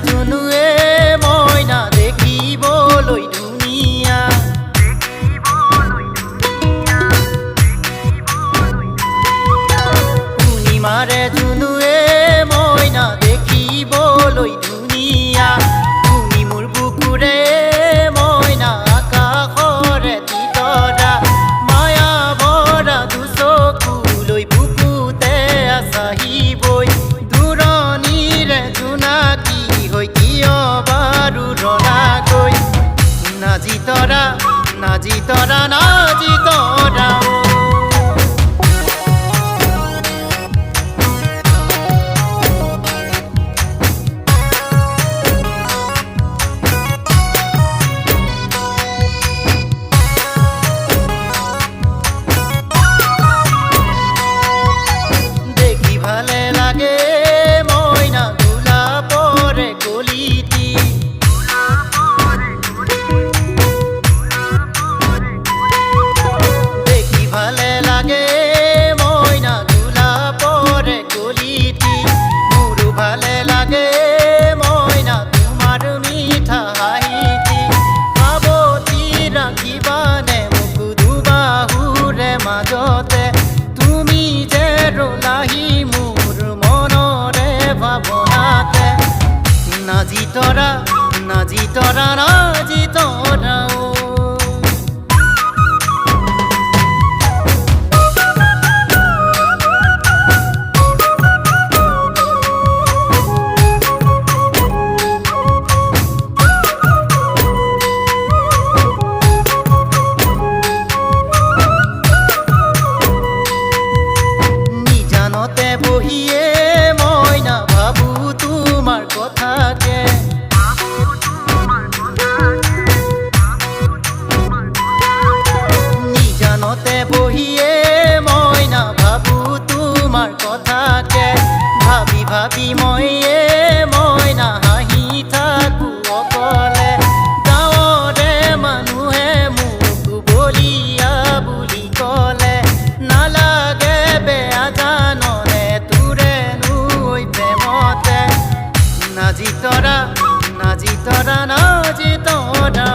জুনুৱে মইনা দেখিবলৈ ধুনীয়া পূৰ্ণিমাৰে জুনুৱে মইনা দেখিবলৈ ধুনীয়া তুমি মোৰ বুকুৰে মইনা আকাশৰে তৰা মায়া ভৰা দুচকুলৈ বুকুতে আছাহিবই দূৰণিৰে জোনাকী হৈ কিয় বাৰু ৰলাগৈ নাজি তৰা নাজি তৰা নাজি তৰা ভালে লাগে মইনা গোলাপৰে কলিটি দেখি ভালে লাগে মইনা গোলাপৰে কলিটি মোৰো ভালে লাগে মইনা তোমাৰ মিঠা হাঁহিটি সাৱটি ৰাখিবানে মোক দুবাহুৰে মাজতে তুমি যে ৰলাহি মোৰ মনৰে ভাৱনাতে নাজি তৰা নাজি তৰা নাজি তৰা বহিয়ে মইনা ভাবো তোমাৰ কথাকে নিজানতে বহিয়ে মইনা ভাবো তোমাৰ কথাকে ভাবি ভাবি মইনা হাঁহি থাকো অকলে গাঁৱৰে মানুহে মোক বলিয়া বুলি ক'লে নালাগে বেয়া জাননে নাজি তৰা নাজি তৰা নাজি তৰা